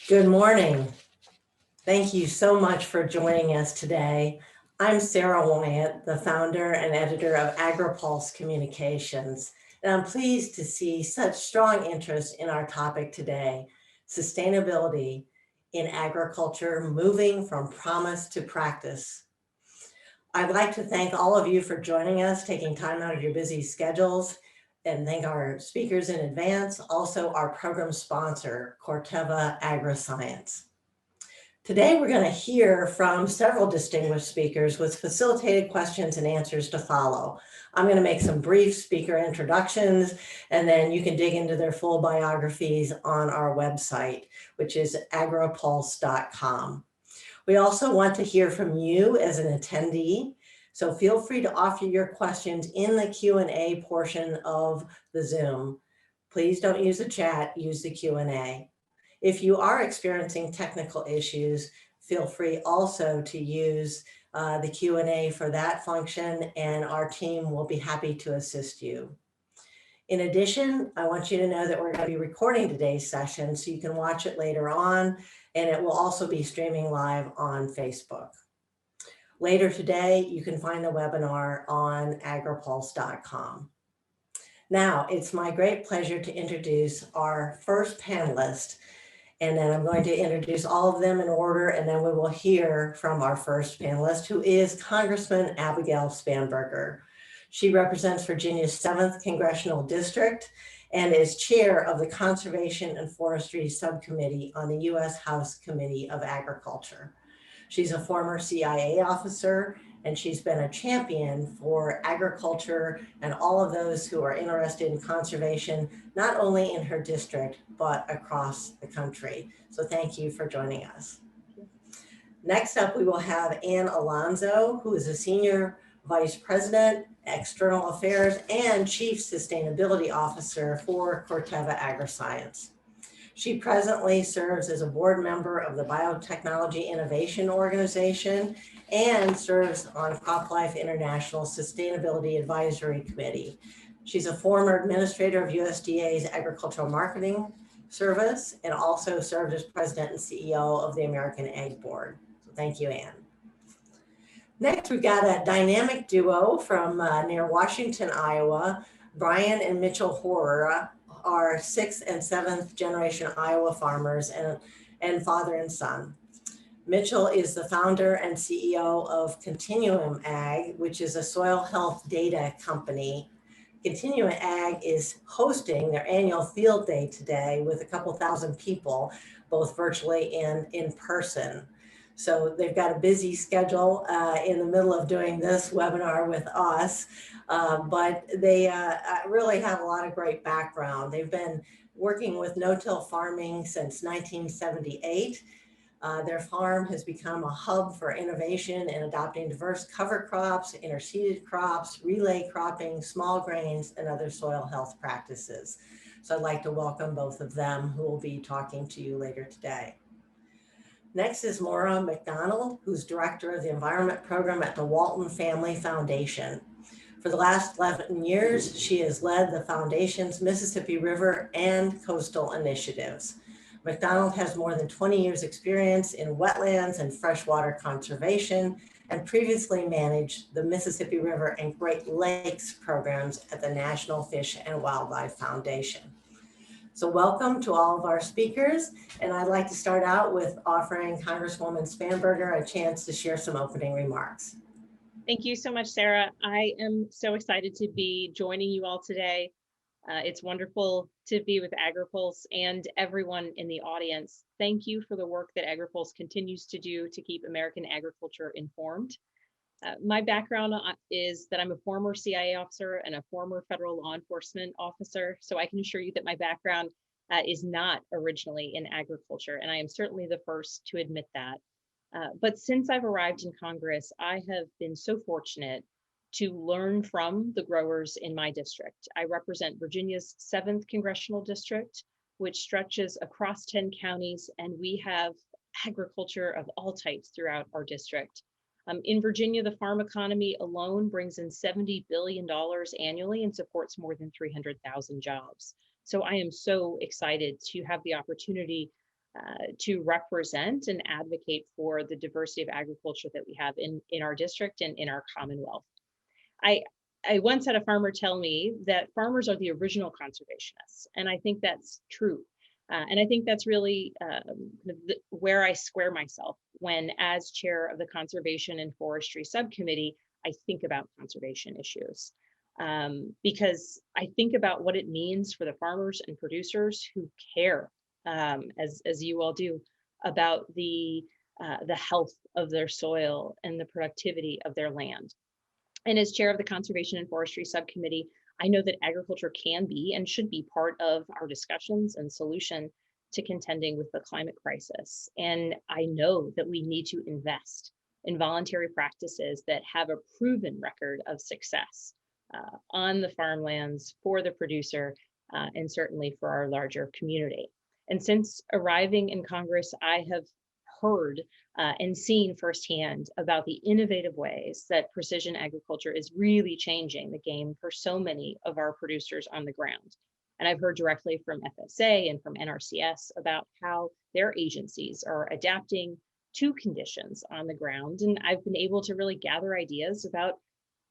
Good morning. Thank you so much for joining us today. I'm Sarah Wyatt, the founder and editor of Agri-Pulse Communications, and I'm pleased to see such strong interest in our topic today, sustainability in agriculture, moving from promise to practice. I'd like to thank all of you for joining us, taking time out of your busy schedules, and thank our speakers in advance, also our program sponsor, Corteva Agriscience. Today, we're going to hear from several distinguished speakers with facilitated questions and answers to follow. I'm going to make some brief speaker introductions, and then you can dig into their full biographies on our website, which is agripulse.com. We also want to hear from you as an attendee, so feel free to offer your questions in the Q&A portion of the Zoom. Please don't use the chat, use the Q&A. If you are experiencing technical issues, feel free also to use the Q&A for that function, and our team will be happy to assist you. In addition, I want you to know that we're going to be recording today's session so you can watch it later on, and it will also be streaming live on Facebook. Later today, you can find the webinar on agripulse.com. Now, it's my great pleasure to introduce our first panelist, and then I'm going to introduce all of them in order, and then we will hear from our first panelist, who is Congressman Abigail Spanberger. She represents Virginia's 7th Congressional District and is chair of the Conservation and Forestry Subcommittee on the U.S. House Committee of Agriculture. She's a former CIA officer, and she's been a champion for agriculture and all of those who are interested in conservation, not only in her district, but across the country. So thank you for joining us. Next up, we will have Ann Alonzo, who is a senior vice president, external affairs, and chief sustainability officer for Corteva Agriscience. She presently serves as a board member of the Biotechnology Innovation Organization and serves on CropLife International Sustainability Advisory Committee. She's a former administrator of USDA's Agricultural Marketing Service and also served as president and CEO of the American Ag Board. So thank you, Ann. Next, we've got a dynamic duo from near Washington, Iowa. Brian and Mitchell Horer are 6th and 7th generation Iowa farmers and father and son. Mitchell is the founder and CEO of Continuum Ag, which is a soil health data company. Continuum Ag is hosting their annual field day today with a couple thousand people, both virtually and in person. So they've got a busy schedule in the middle of doing this webinar with us, but they really have a lot of great background. They've been working with no-till farming since 1978. Their farm has become a hub for innovation in adopting diverse cover crops, interseeded crops, relay cropping, small grains, and other soil health practices. So I'd like to welcome both of them, who will be talking to you later today. Next is Maura Mcdonald, who's director of the Environment Program at the Walton Family Foundation. For the last 11 years, she has led the foundation's Mississippi River and coastal initiatives. McDonald has more than 20 years experience in wetlands and freshwater conservation and previously managed the Mississippi River and Great Lakes programs at the National Fish and Wildlife Foundation. So welcome to all of our speakers, and I'd like to start out with offering Congresswoman Spanberger a chance to share some opening remarks. Thank you so much, Sarah. I am so excited to be joining you all today. It's wonderful to be with Agri-Pulse and everyone in the audience. Thank you for the work that Agri-Pulse continues to do to keep American agriculture informed. My background is that I'm a former CIA officer and a former federal law enforcement officer, so I can assure you that my background is not originally in agriculture, and I am certainly the first to admit that. But since I've arrived in Congress, I have been so fortunate to learn from the growers in my district. I represent Virginia's 7th Congressional District, which stretches across 10 counties, and we have agriculture of all types throughout our district. In Virginia, the farm economy alone brings in $70 billion annually and supports more than 300,000 jobs. So I am so excited to have the opportunity to represent and advocate for the diversity of agriculture that we have in our district and in our Commonwealth. I once had a farmer tell me that farmers are the original conservationists, and I think that's true. And I think that's really where I square myself when, as chair of the Conservation and Forestry Subcommittee, I think about conservation issues. Because I think about what it means for the farmers and producers who care, as you all do, about the health of their soil and the productivity of their land. And as chair of the Conservation and Forestry Subcommittee, I know that agriculture can be and should be part of our discussions and solution to contending with the climate crisis. And I know that we need to invest in voluntary practices that have a proven record of success on the farmlands for the producer and certainly for our larger community. And since arriving in Congress, I have heard and seen firsthand about the innovative ways that precision agriculture is really changing the game for so many of our producers on the ground. And I've heard directly from FSA and from NRCS about how their agencies are adapting to conditions on the ground. And I've been able to really gather ideas about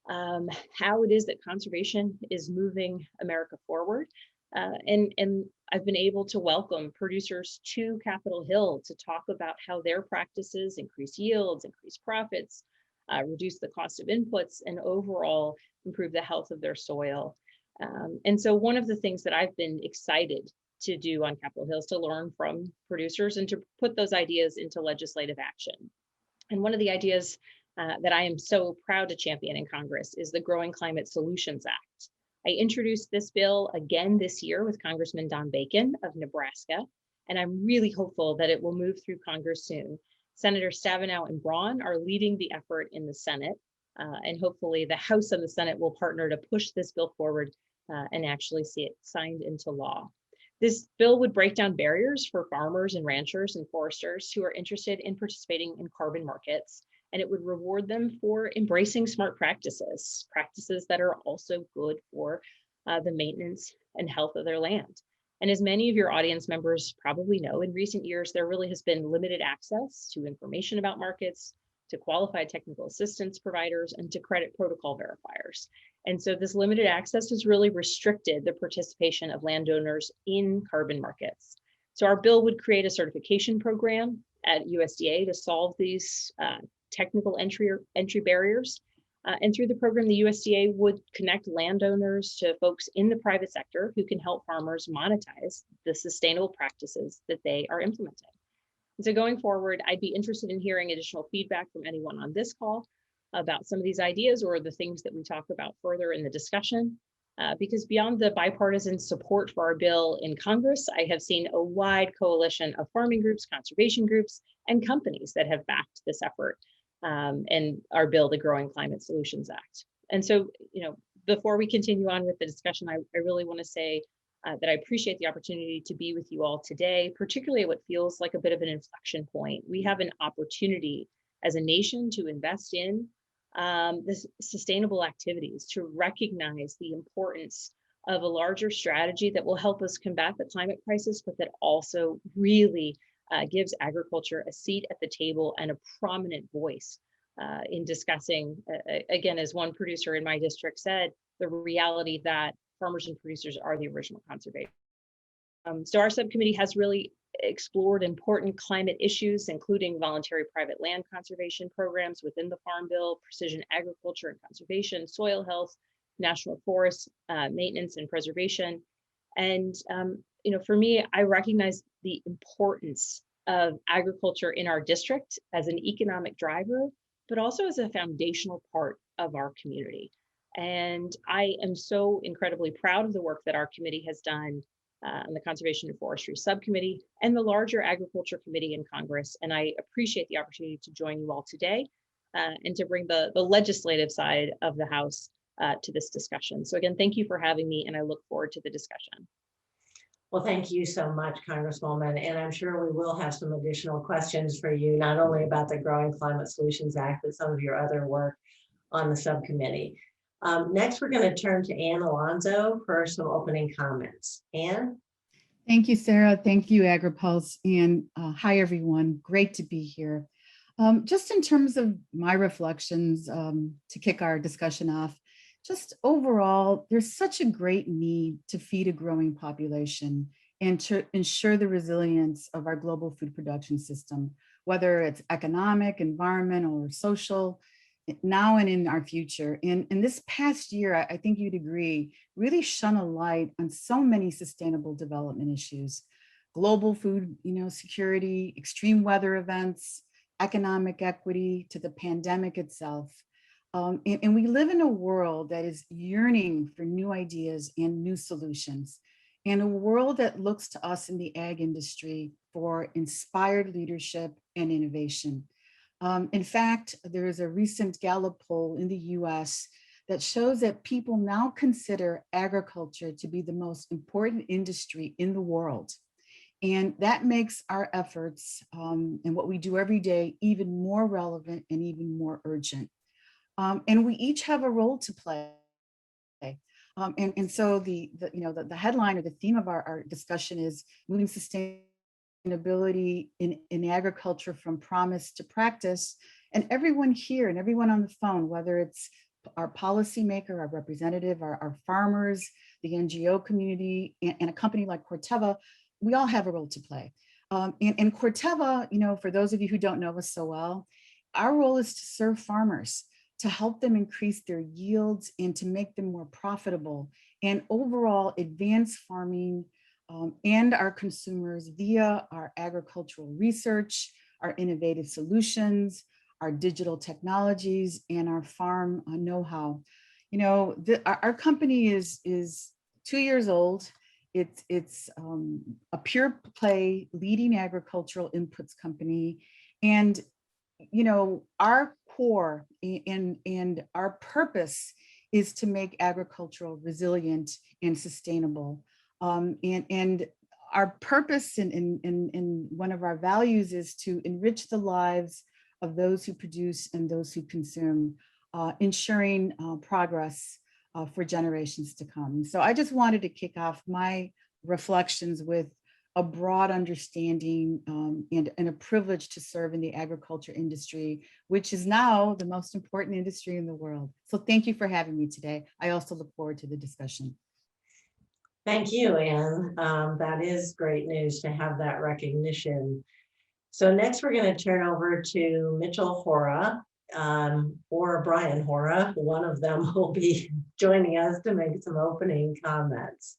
how it is that conservation is moving America forward. And I've been able to welcome producers to Capitol Hill to talk about how their practices increase yields, increase profits, reduce the cost of inputs, and overall improve the health of their soil. And so one of the things that I've been excited to do on Capitol Hill is to learn from producers and to put those ideas into legislative action. And one of the ideas that I am so proud to champion in Congress is the Growing Climate Solutions Act. I introduced this bill again this year with Congressman Don Bacon of Nebraska, and I'm really hopeful that it will move through Congress soon. Senator Stabenow and Braun are leading the effort in the Senate, and hopefully the House and the Senate will partner to push this bill forward and actually see it signed into law. This bill would break down barriers for farmers and ranchers and foresters who are interested in participating in carbon markets, and it would reward them for embracing smart practices that are also good for the maintenance and health of their land. And as many of your audience members probably know, in recent years, there really has been limited access to information about markets, to qualified technical assistance providers, and to credit protocol verifiers. And so this limited access has really restricted the participation of landowners in carbon markets. So our bill would create a certification program at USDA to solve these technical entry barriers. And through the program, the USDA would connect landowners to folks in the private sector who can help farmers monetize the sustainable practices that they are implementing. And so going forward, I'd be interested in hearing additional feedback from anyone on this call about some of these ideas or the things that we talk about further in the discussion. Because beyond the bipartisan support for our bill in Congress, I have seen a wide coalition of farming groups, conservation groups, and companies that have backed this effort and our bill, the Growing Climate Solutions Act. And so, before we continue on with the discussion, I really want to say that I appreciate the opportunity to be with you all today, particularly at what feels like a bit of an inflection point. We have an opportunity as a nation to invest in this sustainable activities, to recognize the importance of a larger strategy that will help us combat the climate crisis, but that also really gives agriculture a seat at the table and a prominent voice in discussing, again, as one producer in my district said, the reality that farmers and producers are the original conservators. So our subcommittee has really explored important climate issues, including voluntary private land conservation programs within the Farm Bill, precision agriculture and conservation, soil health, national forest maintenance and preservation. And for me, I recognize the importance of agriculture in our district as an economic driver, but also as a foundational part of our community. And I am so incredibly proud of the work that our committee has done on the Conservation and Forestry Subcommittee and the larger Agriculture Committee in Congress. And I appreciate the opportunity to join you all today and to bring the legislative side of the House to this discussion. So again, thank you for having me, and I look forward to the discussion. Well, thank you so much, Congresswoman. And I'm sure we will have some additional questions for you, not only about the Growing Climate Solutions Act, but some of your other work on the subcommittee. Next, we're going to turn to Ann Alonzo for some opening comments. Ann? Thank you, Sarah. Thank you, Agri-Pulse. And hi, everyone. Great to be here. Just in terms of my reflections to kick our discussion off, just overall, there's such a great need to feed a growing population and to ensure the resilience of our global food production system, whether it's economic, environmental, or social, now and in our future. And this past year, I think you'd agree, really shone a light on so many sustainable development issues: global food, security, extreme weather events, economic equity, to the pandemic itself. And we live in a world that is yearning for new ideas and new solutions, and a world that looks to us in the ag industry for inspired leadership and innovation. In fact, there is a recent Gallup poll in the US that shows that people now consider agriculture to be the most important industry in the world. And that makes our efforts and what we do every day even more relevant and even more urgent. And we each have a role to play. And so the headline or the theme of our discussion is moving sustainability in agriculture from promise to practice. And everyone here and everyone on the phone, whether it's our policymaker, our representative, our farmers, the NGO community, and a company like Corteva, we all have a role to play. And Corteva, for those of you who don't know us so well, our role is to serve farmers, to help them increase their yields and to make them more profitable, and overall advance farming and our consumers via our agricultural research, our innovative solutions, our digital technologies, and our farm know-how. Our company is 2 years old. It's a pure play leading agricultural inputs company, and our core and our purpose is to make agricultural resilient and sustainable. And our purpose and one of our values is to enrich the lives of those who produce and those who consume, ensuring progress for generations to come. So I just wanted to kick off my reflections with a broad understanding and a privilege to serve in the agriculture industry, which is now the most important industry in the world. So thank you for having me today. I also look forward to the discussion. Thank you, Anne. That is great news to have that recognition. So next we're going to turn over to Mitchell Hora or Brian Hora. One of them will be joining us to make some opening comments.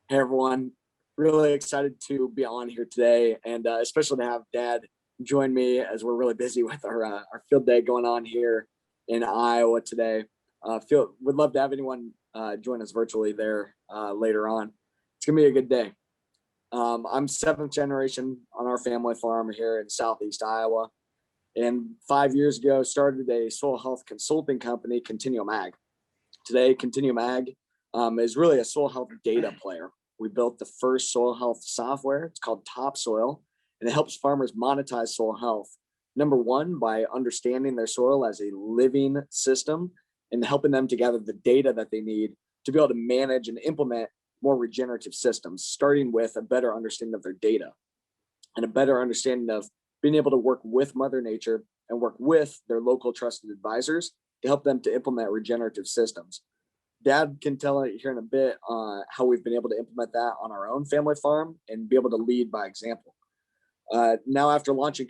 Hey everyone, really excited to be on here today, and especially to have Dad join me as we're really busy with our field day going on here in Iowa today. Would love to have anyone join us virtually there later on. It's gonna be a good day. I'm 7th generation on our family farm here in Southeast Iowa, and 5 years ago started a soil health consulting company, Continuum Ag. Today, Continuum Ag is really a soil health data player. We built the first soil health software. It's called Topsoil, and it helps farmers monetize soil health. Number one, by understanding their soil as a living system and helping them to gather the data that they need to be able to manage and implement more regenerative systems, starting with a better understanding of their data and a better understanding of being able to work with Mother Nature and work with their local trusted advisors to help them to implement regenerative systems. Dad can tell it here in a bit how we've been able to implement that on our own family farm and be able to lead by example. Now, after launching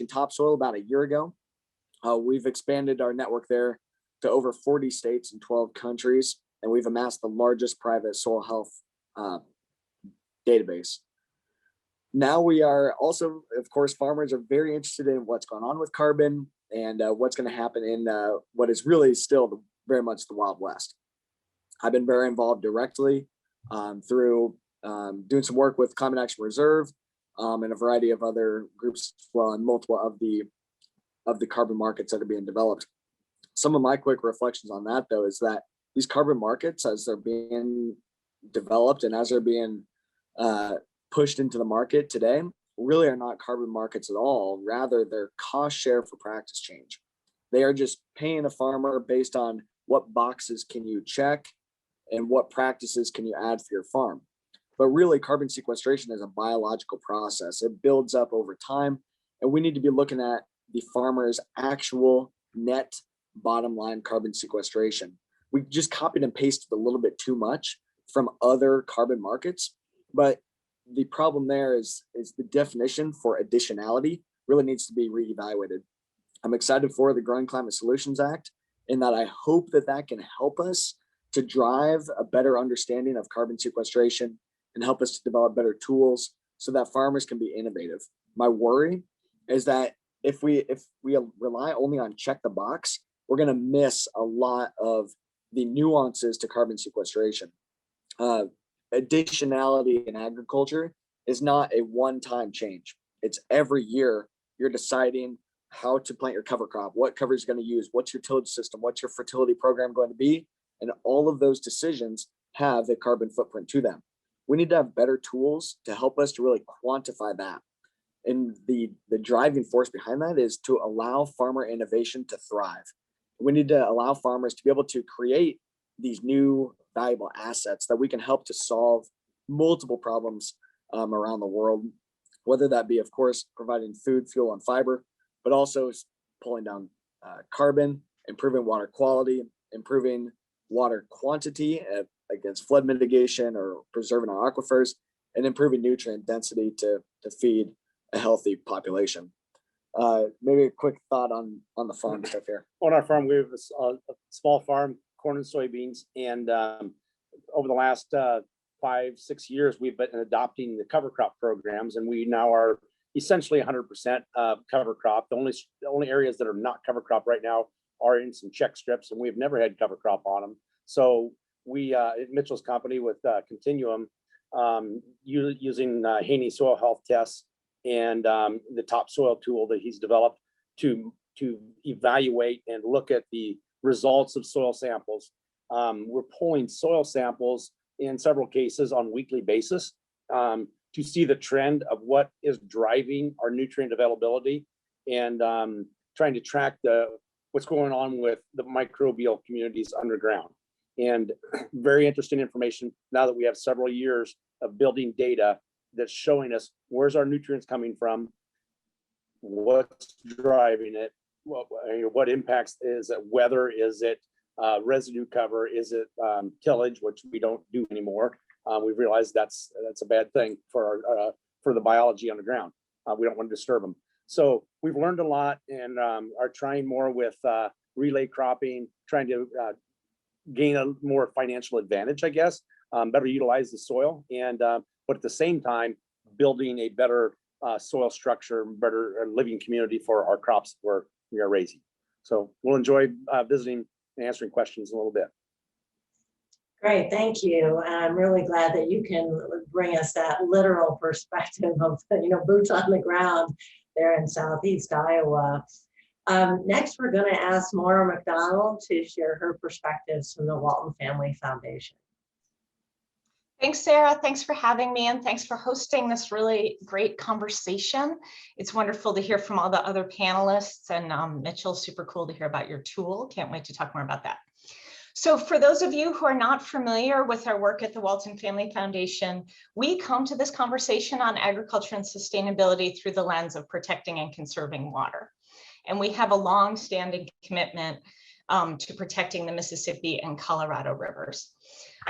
Topsoil about a year ago, we've expanded our network there to over 40 states and 12 countries, and we've amassed the largest private soil health database. Now we are also, of course, farmers are very interested in what's going on with carbon and what's going to happen in what is really still very much the Wild West. I've been very involved directly through doing some work with Climate Action Reserve and a variety of other groups as well, and multiple of the carbon markets that are being developed. Some of my quick reflections on that, though, is that these carbon markets, as they're being developed and as they're being pushed into the market today, really are not carbon markets at all. Rather, they're cost share for practice change. They are just paying a farmer based on what boxes can you check and what practices can you add for your farm. But really, carbon sequestration is a biological process. It builds up over time, and we need to be looking at the farmer's actual net bottom line carbon sequestration. We just copied and pasted a little bit too much from other carbon markets, but the problem there is the definition for additionality really needs to be reevaluated. I'm excited for the Growing Climate Solutions Act, in that I hope that that can help us to drive a better understanding of carbon sequestration and help us to develop better tools so that farmers can be innovative. My worry is that if we rely only on check the box, we're going to miss a lot of the nuances to carbon sequestration. Additionality in agriculture is not a one-time change. It's every year you're deciding how to plant your cover crop, what cover is going to use, what's your tillage system, what's your fertility program going to be, and all of those decisions have a carbon footprint to them. We need to have better tools to help us to really quantify that. And the driving force behind that is to allow farmer innovation to thrive. We need to allow farmers to be able to create these new valuable assets that we can help to solve multiple problems around the world, whether that be, of course, providing food, fuel, and fiber, but also pulling down carbon, improving water quality, improving water quantity against flood mitigation or preserving our aquifers, and improving nutrient density to feed a healthy population. Maybe a quick thought on the farm stuff here. On our farm, we have a small farm, corn and soybeans, and over the last 5-6 years, we've been adopting the cover crop programs, and we now are essentially 100% cover crop. The only areas that are not cover crop right now are in some check strips, and we've never had cover crop on them. So we at Mitchell's company with Continuum, using Haney soil health tests and the topsoil tool that he's developed to evaluate and look at the results of soil samples. We're pulling soil samples in several cases on a weekly basis to see the trend of what is driving our nutrient availability, and trying to track what's going on with the microbial communities underground. And very interesting information now that we have several years of building data that's showing us where's our nutrients coming from, what's driving it, what impacts. Is it weather? Is it residue cover? Is it tillage, which we don't do anymore? We've realized that's a bad thing for the biology underground. We don't want to disturb them. So we've learned a lot and are trying more with relay cropping, trying to gain a more financial advantage, I guess, better utilize the soil, and but at the same time building a better soil structure, better living community for our crops where we are raising. So we'll enjoy visiting and answering questions in a little bit. Great, thank you. And I'm really glad that you can bring us that literal perspective of, boots on the ground there in Southeast Iowa. Next, we're going to ask Maura Mcdonald to share her perspectives from the Walton Family Foundation. Thanks, Sarah. Thanks for having me, and thanks for hosting this really great conversation. It's wonderful to hear from all the other panelists, and Mitchell, super cool to hear about your tool. Can't wait to talk more about that. So for those of you who are not familiar with our work at the Walton Family Foundation, we come to this conversation on agriculture and sustainability through the lens of protecting and conserving water. And we have a long-standing commitment to protecting the Mississippi and Colorado rivers.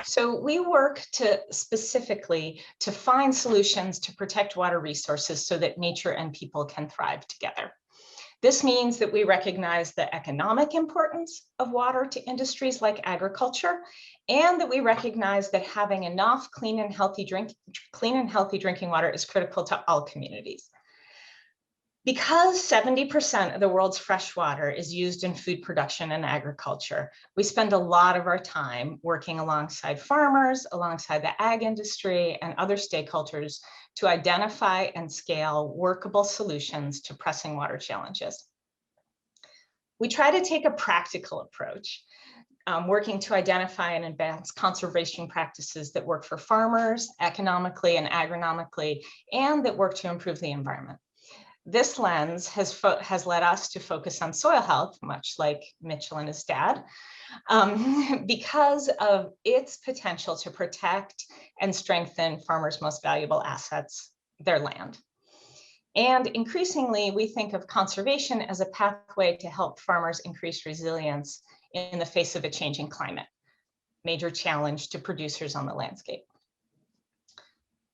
So we work specifically to find solutions to protect water resources so that nature and people can thrive together. This means that we recognize the economic importance of water to industries like agriculture, and that we recognize that having enough clean and healthy drinking water is critical to all communities. Because 70% of the world's fresh water is used in food production and agriculture, we spend a lot of our time working alongside farmers, alongside the ag industry, and other stakeholders to identify and scale workable solutions to pressing water challenges. We try to take a practical approach, working to identify and advance conservation practices that work for farmers economically and agronomically, and that work to improve the environment. This lens has led us to focus on soil health, much like Mitchell and his dad, because of its potential to protect and strengthen farmers' most valuable assets, their land. And increasingly, we think of conservation as a pathway to help farmers increase resilience in the face of a changing climate, major challenge to producers on the landscape.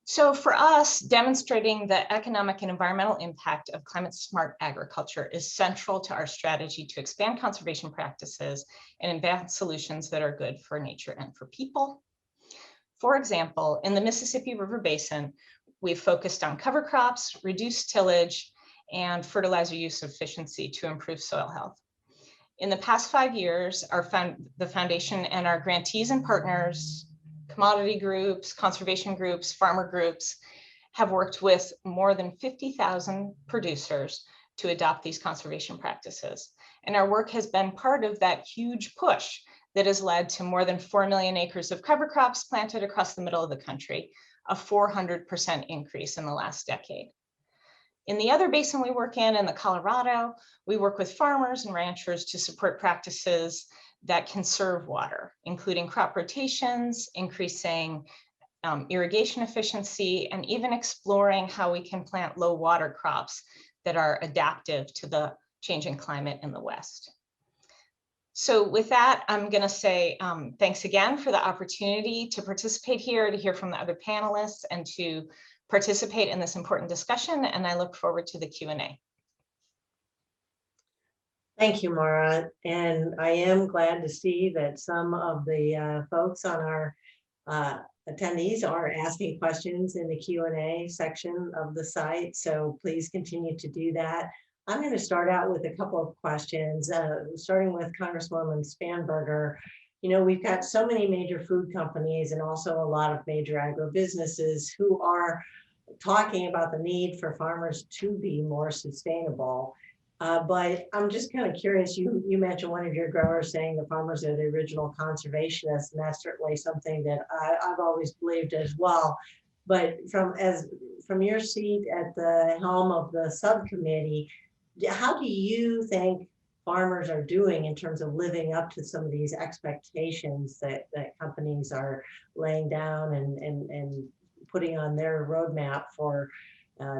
So for us, demonstrating the economic and environmental impact of climate-smart agriculture is central to our strategy to expand conservation practices and advance solutions that are good for nature and for people. For example, in the Mississippi River Basin, we've focused on cover crops, reduced tillage, and fertilizer use efficiency to improve soil health. In the past 5 years, the foundation and our grantees and partners, commodity groups, conservation groups, farmer groups, have worked with more than 50,000 producers to adopt these conservation practices. And our work has been part of that huge push that has led to more than 4 million acres of cover crops planted across the middle of the country, a 400% increase in the last decade. In the other basin we work in the Colorado, we work with farmers and ranchers to support practices that conserve water, including crop rotations, increasing irrigation efficiency, and even exploring how we can plant low water crops that are adaptive to the changing climate in the West. So with that, I'm going to say thanks again for the opportunity to participate here, to hear from the other panelists, and to participate in this important discussion. And I look forward to the Q&A. Thank you, Maura. And I am glad to see that some of the folks on our attendees are asking questions in the Q&A section of the site. So please continue to do that. I'm going to start out with a couple of questions, starting with Congresswoman Spanberger. You know, we've got so many major food companies and also a lot of major agribusinesses who are talking about the need for farmers to be more sustainable. But I'm just kind of curious, you mentioned one of your growers saying the farmers are the original conservationists, and that's certainly something that I've always believed as well. But from your seat at the helm of the subcommittee, how do you think farmers are doing in terms of living up to some of these expectations that companies are laying down and putting on their roadmap for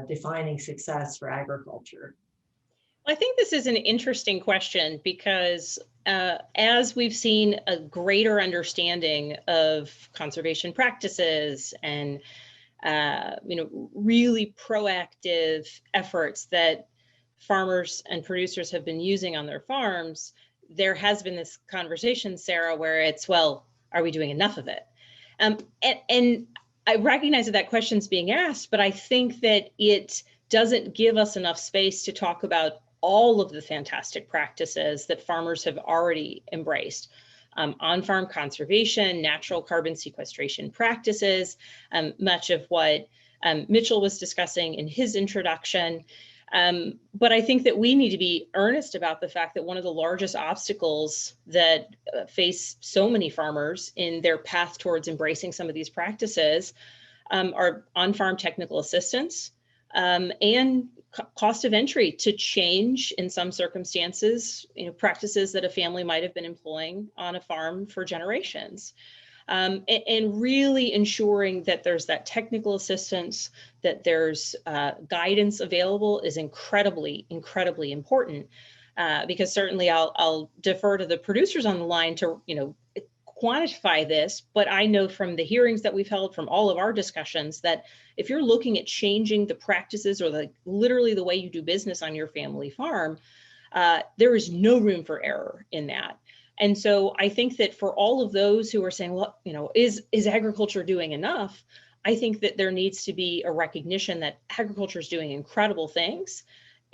defining success for agriculture? I think this is an interesting question because as we've seen a greater understanding of conservation practices and really proactive efforts that farmers and producers have been using on their farms, there has been this conversation, Sarah, where it's, well, are we doing enough of it? And I recognize that question's being asked, but I think that it doesn't give us enough space to talk about all of the fantastic practices that farmers have already embraced. On-farm conservation, natural carbon sequestration practices, much of what Mitchell was discussing in his introduction. But I think that we need to be earnest about the fact that one of the largest obstacles that face so many farmers in their path towards embracing some of these practices are on-farm technical assistance and cost of entry to change, in some circumstances, practices that a family might have been employing on a farm for generations. And really ensuring that there's that technical assistance, that there's guidance available is incredibly, incredibly important. Because certainly I'll defer to the producers on the line to, quantify this, but I know from the hearings that we've held, from all of our discussions, that if you're looking at changing the practices or literally the way you do business on your family farm, there is no room for error in that. And so I think that for all of those who are saying, well, is agriculture doing enough? I think that there needs to be a recognition that agriculture is doing incredible things,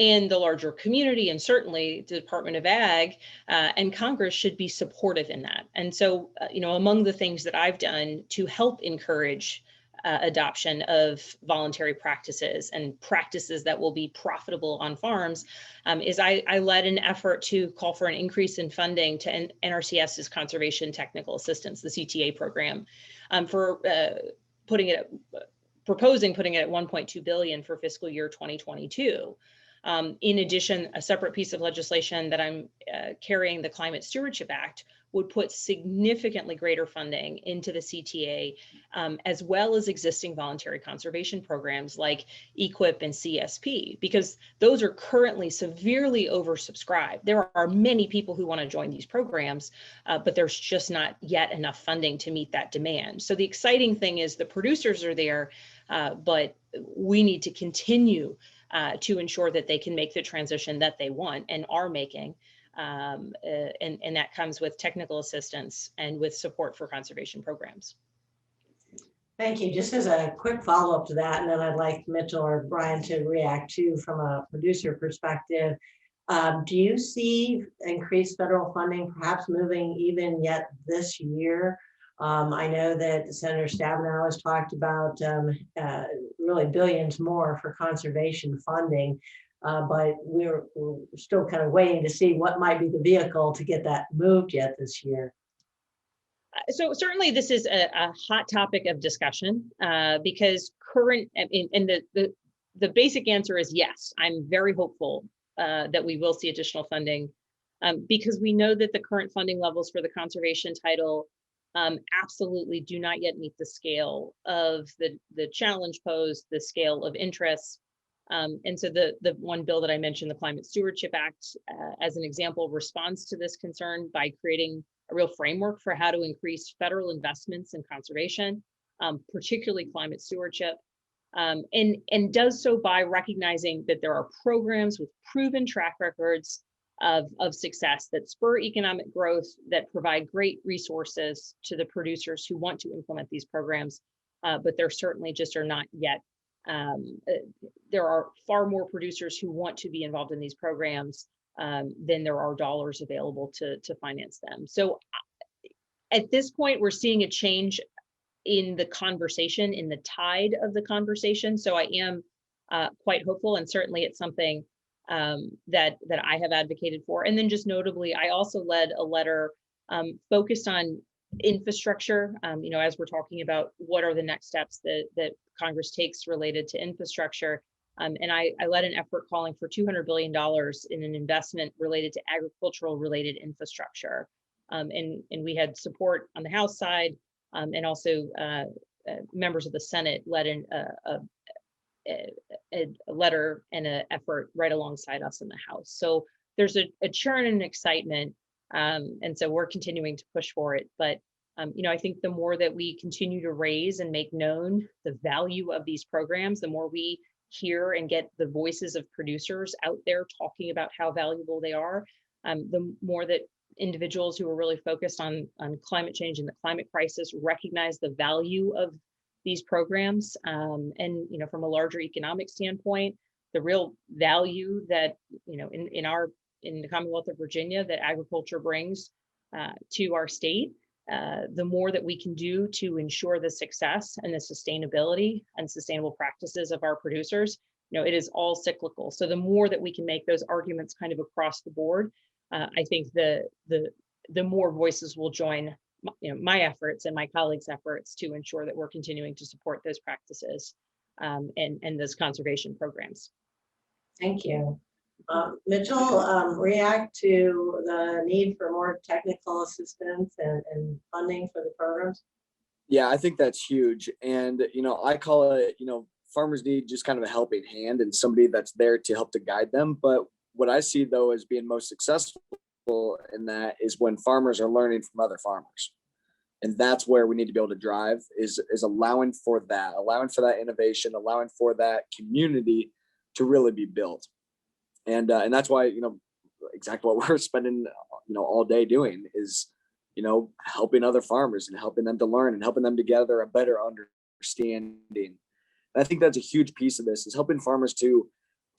and the larger community, and certainly the Department of Ag and Congress should be supportive in that. And so, among the things that I've done to help encourage adoption of voluntary practices and practices that will be profitable on farms is I led an effort to call for an increase in funding to NRCS's Conservation Technical Assistance, the CTA program, for proposing putting it at $1.2 billion for fiscal year 2022. In addition, a separate piece of legislation that I'm carrying, the Climate Stewardship Act, would put significantly greater funding into the CTA, as well as existing voluntary conservation programs like EQIP and CSP, because those are currently severely oversubscribed. There are many people who want to join these programs, but there's just not yet enough funding to meet that demand. So the exciting thing is the producers are there, but we need to continue to ensure that they can make the transition that they want and are making. And that comes with technical assistance and with support for conservation programs. Thank you. Just as a quick follow-up to that, and then I'd like Mitchell or Brian to react too from a producer perspective. Do you see increased federal funding perhaps moving even yet this year? I know that Senator Stabenow has talked about really billions more for conservation funding. But we're still kind of waiting to see what might be the vehicle to get that moved yet this year. So certainly this is a hot topic of discussion because the basic answer is yes. I'm very hopeful that we will see additional funding because we know that the current funding levels for the conservation title absolutely do not yet meet the scale of the challenge posed, the scale of interest. And so the one bill that I mentioned, the Climate Stewardship Act, as an example, responds to this concern by creating a real framework for how to increase federal investments in conservation, particularly climate stewardship, and does so by recognizing that there are programs with proven track records of success that spur economic growth, that provide great resources to the producers who want to implement these programs, but there certainly just are not yet. There are far more producers who want to be involved in these programs than there are dollars available to finance them. So at this point, we're seeing a change in the conversation, in the tide of the conversation. So I am quite hopeful, and certainly it's something that I have advocated for. And then just notably, I also led a letter focused on infrastructure, as we're talking about what are the next steps that Congress takes related to infrastructure. And I led an effort calling for $200 billion in an investment related to agricultural related infrastructure. And we had support on the House side, and also members of the Senate led a letter and an effort right alongside us in the House. So there's a churn and excitement. And so we're continuing to push for it. But, I think the more that we continue to raise and make known the value of these programs, the more we hear and get the voices of producers out there talking about how valuable they are, the more that individuals who are really focused on climate change and the climate crisis recognize the value of these programs. And, from a larger economic standpoint, the real value that, in the Commonwealth of Virginia that agriculture brings to our state, the more that we can do to ensure the success and the sustainability and sustainable practices of our producers, it is all cyclical. So the more that we can make those arguments kind of across the board, I think the more voices will join my efforts and my colleagues' efforts to ensure that we're continuing to support those practices and those conservation programs. Thank you. Mitchell, react to the need for more technical assistance and funding for the programs? Yeah, I think that's huge. And, I call it, farmers need just kind of a helping hand and somebody that's there to help to guide them. But what I see, though, as being most successful in that is when farmers are learning from other farmers. And that's where we need to be able to drive is allowing for that innovation, allowing for that community to really be built. And that's why, exactly what we're spending, all day doing is, helping other farmers and helping them to learn and helping them to gather a better understanding. And I think that's a huge piece of this is helping farmers to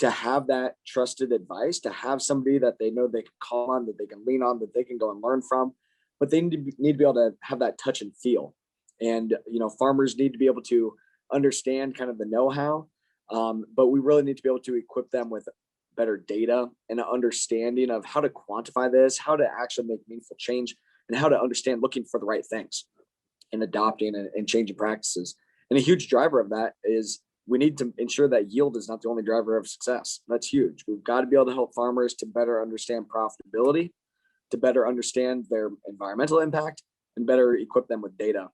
have that trusted advice, to have somebody that they know they can call on, that they can lean on, that they can go and learn from, but they need to be able to have that touch and feel. And, farmers need to be able to understand kind of the know-how, but we really need to be able to equip them with better data and an understanding of how to quantify this, how to actually make meaningful change, and how to understand looking for the right things and adopting and changing practices. And a huge driver of that is we need to ensure that yield is not the only driver of success. That's huge. We've got to be able to help farmers to better understand profitability, to better understand their environmental impact, and better equip them with data.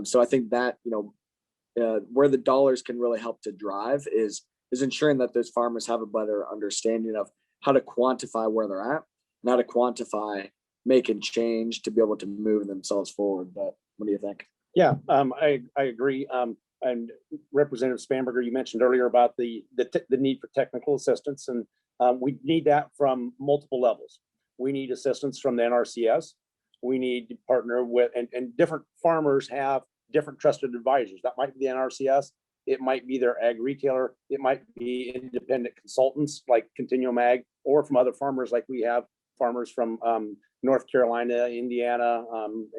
So I think that, where the dollars can really help to drive is ensuring that those farmers have a better understanding of how to quantify where they're at, and how to quantify making change to be able to move themselves forward. But what do you think? Yeah, I agree. And Representative Spanberger, you mentioned earlier about the need for technical assistance, and we need that from multiple levels. We need assistance from the NRCS. We need to partner with, and different farmers have different trusted advisors. That might be the NRCS. It might be their ag retailer. It might be independent consultants like Continuum Ag, or from other farmers like we have farmers from North Carolina, Indiana,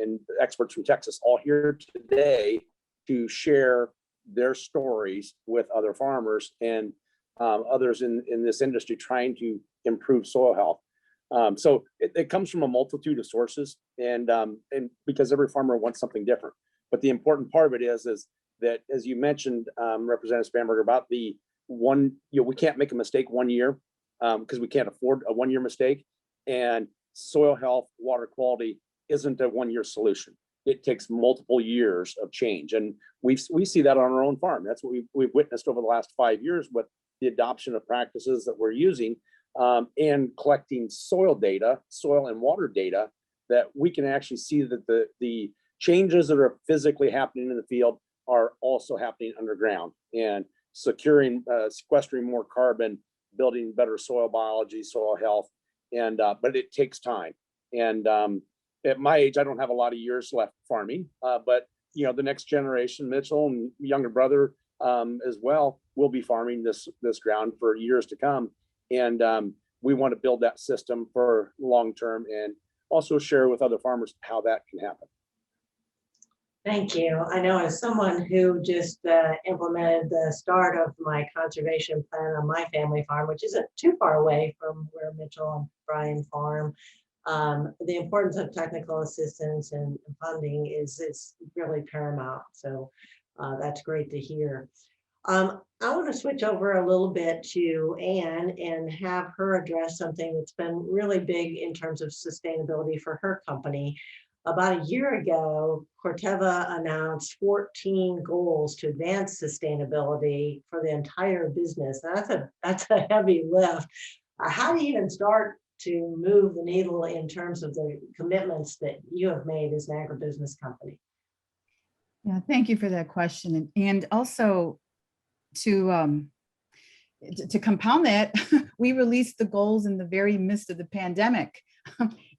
and experts from Texas, all here today to share their stories with other farmers and others in this industry trying to improve soil health. So it comes from a multitude of sources, and because every farmer wants something different. But the important part of it is that, as you mentioned, Representative Spanberger, about the one, we can't make a mistake 1 year because we can't afford a 1 year mistake. And soil health, water quality isn't a 1 year solution. It takes multiple years of change. And we see that on our own farm. That's what we've witnessed over the last 5 years with the adoption of practices that we're using and collecting soil data, soil and water data, that we can actually see that the changes that are physically happening in the field are also happening underground, and sequestering more carbon, building better soil biology, soil health. And but it takes time. And at my age, I don't have a lot of years left farming, but the next generation, Mitchell and younger brother as well, will be farming this ground for years to come. And we want to build that system for long term, and also share with other farmers how that can happen. Thank you. I know, as someone who just implemented the start of my conservation plan on my family farm, which isn't too far away from where Mitchell and Brian farm, the importance of technical assistance and funding is really paramount. So that's great to hear. I want to switch over a little bit to Anne and have her address something that's been really big in terms of sustainability for her company. About a year ago, Corteva announced 14 goals to advance sustainability for the entire business. That's a heavy lift. How do you even start to move the needle in terms of the commitments that you have made as an agribusiness company? Yeah, thank you for that question. And also to compound that, we released the goals in the very midst of the pandemic.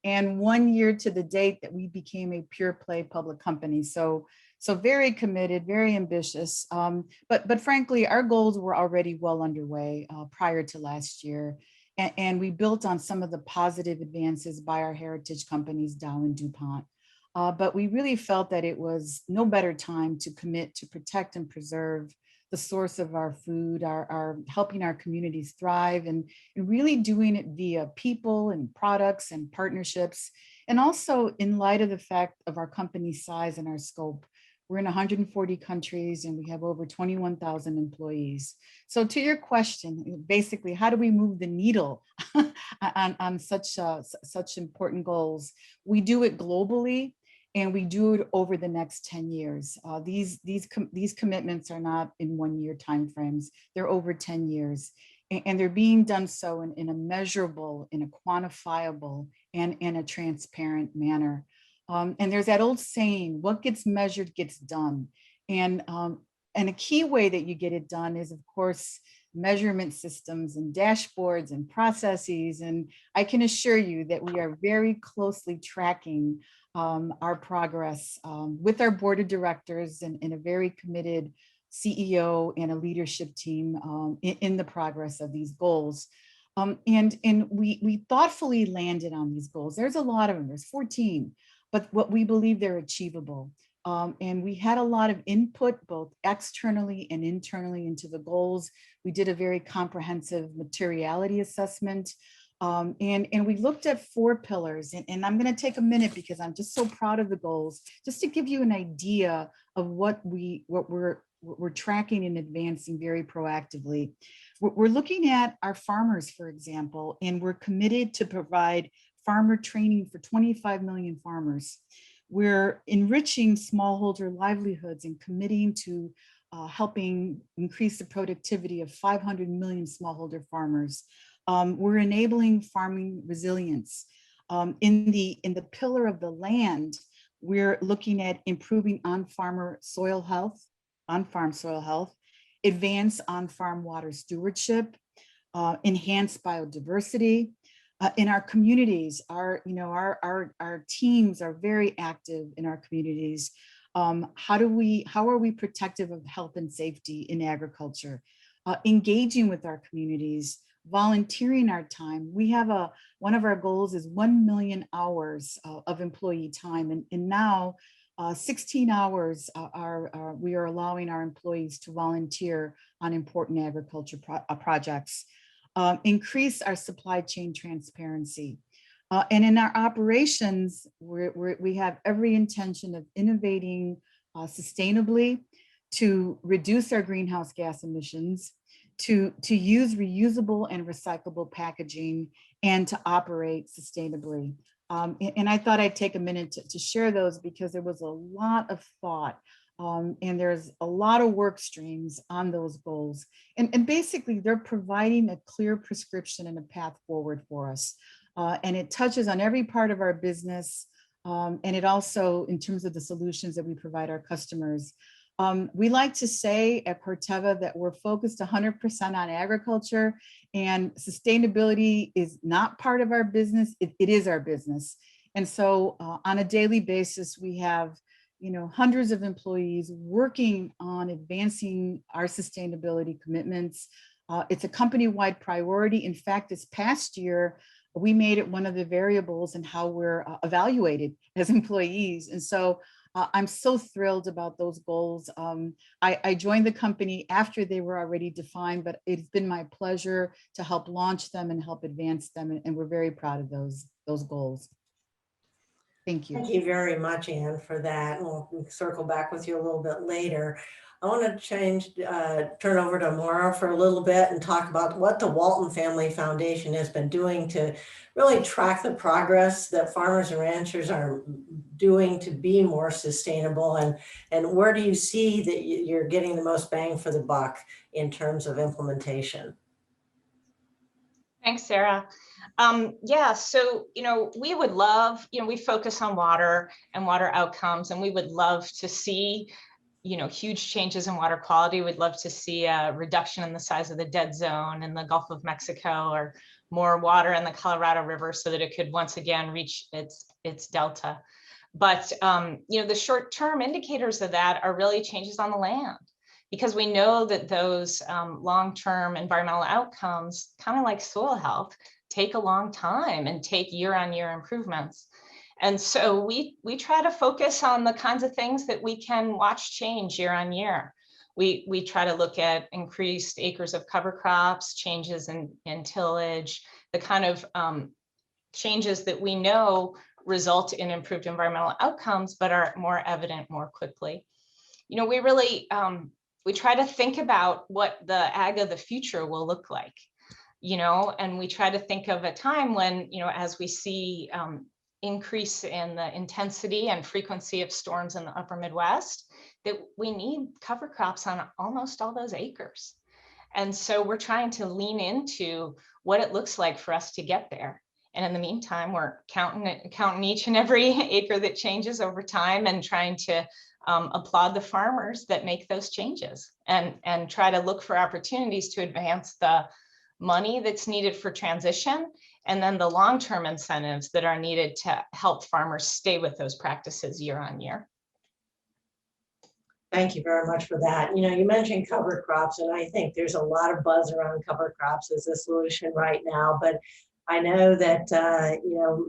And 1 year to the date that we became a pure play public company. So very committed, very ambitious. But frankly, our goals were already well underway prior to last year. And we built on some of the positive advances by our heritage companies, Dow and DuPont. But we really felt that it was no better time to commit to protect and preserve the source of our food, our helping our communities thrive, and really doing it via people and products and partnerships. And also in light of the fact of our company's size and our scope. We're in 140 countries and we have over 21,000 employees. So to your question, basically, how do we move the needle on such important goals? We do it globally. And we do it over the next 10 years. These commitments are not in 1 year timeframes. They're over 10 years. And they're being done so in a measurable, in a quantifiable, and in a transparent manner. And there's that old saying, what gets measured gets done. And a key way that you get it done is, of course, measurement systems and dashboards and processes. And I can assure you that we are very closely tracking our progress with our board of directors and a very committed CEO and a leadership team in the progress of these goals. And we thoughtfully landed on these goals. There's a lot of them, there's 14, but what we believe they're achievable. And we had a lot of input, both externally and internally, into the goals. We did a very comprehensive materiality assessment. And we looked at 4 pillars, and I'm going to take a minute because I'm just so proud of the goals, just to give you an idea of what we're we're tracking and advancing very proactively. We're looking at our farmers, for example, and we're committed to provide farmer training for 25 million farmers. We're enriching smallholder livelihoods and committing to helping increase the productivity of 500 million smallholder farmers. We're enabling farming resilience. In the pillar of the land, we're looking at improving on-farm soil health, advance on-farm water stewardship, enhance biodiversity. In our communities, our teams are very active in our communities. How are we protective of health and safety in agriculture? Engaging with our communities, volunteering our time. We have one of our goals is 1 million hours of employee time, and now 16 hours we are allowing our employees to volunteer on important agriculture projects. Increase our supply chain transparency. And in our operations, we have every intention of innovating sustainably to reduce our greenhouse gas emissions, to use reusable and recyclable packaging, and to operate sustainably. And I thought I'd take a minute to share those because there was a lot of thought and there's a lot of work streams on those goals. And basically they're providing a clear prescription and a path forward for us. And it touches on every part of our business. And it also, in terms of the solutions that we provide our customers. We like to say at Corteva that we're focused 100% on agriculture, and sustainability is not part of our business, it is our business. And so on a daily basis, we have hundreds of employees working on advancing our sustainability commitments. It's a company-wide priority. In fact, this past year, we made it one of the variables in how we're evaluated as employees. And so I'm so thrilled about those goals. I joined the company after they were already defined, but it's been my pleasure to help launch them and help advance them. And we're very proud of those goals. Thank you. Thank you very much, Anne, for that. We'll circle back with you a little bit later. I want to turn over to Maura for a little bit and talk about what the Walton Family Foundation has been doing to really track the progress that farmers and ranchers are doing to be more sustainable, and where do you see that you're getting the most bang for the buck in terms of implementation? Thanks, Sarah. Yeah, so, we would love, we focus on water and water outcomes, and we would love to see, huge changes in water quality. We'd love to see a reduction in the size of the dead zone in the Gulf of Mexico, or more water in the Colorado River so that it could once again reach its delta. But, the short-term indicators of that are really changes on the land, because we know that those long-term environmental outcomes, kind of like soil health, take a long time and take year-on-year improvements. And so we try to focus on the kinds of things that we can watch change year on year. We try to look at increased acres of cover crops, changes in tillage, the kind of changes that we know result in improved environmental outcomes, but are more evident more quickly. We really, we try to think about what the ag of the future will look like, and we try to think of a time when, as we see increase in the intensity and frequency of storms in the upper Midwest, that we need cover crops on almost all those acres. And so we're trying to lean into what it looks like for us to get there. And in the meantime, we're counting each and every acre that changes over time, and trying to applaud the farmers that make those changes, and try to look for opportunities to advance the money that's needed for transition, and then the long-term incentives that are needed to help farmers stay with those practices year on year. Thank you very much for that. You mentioned cover crops, and I think there's a lot of buzz around cover crops as a solution right now, but I know that,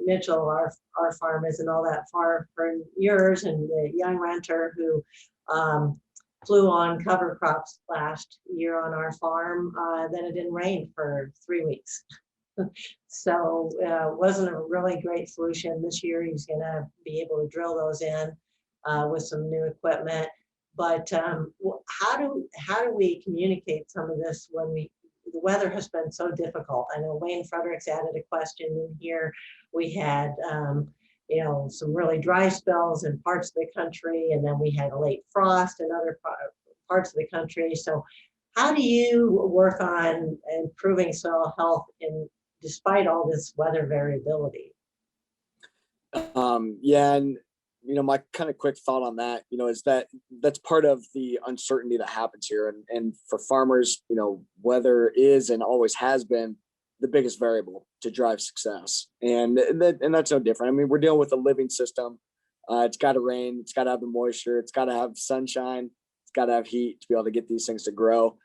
Mitchell, our farm isn't all that far from yours, and the young renter who flew on cover crops last year on our farm, then it didn't rain for 3 weeks. So it wasn't a really great solution. This year he's going to be able to drill those in with some new equipment. But how do we communicate some of this when the weather has been so difficult? I know Wayne Fredericks added a question in here. We had, some really dry spells in parts of the country, and then we had a late frost in other parts of the country. So how do you work on improving soil health despite all this weather variability? Yeah, and my kind of quick thought on that, is that's part of the uncertainty that happens here, and for farmers, weather is and always has been the biggest variable to drive success, and that's no different. I mean, we're dealing with a living system. It's got to rain, it's got to have the moisture, it's got to have sunshine, it's got to have heat to be able to get these things to grow.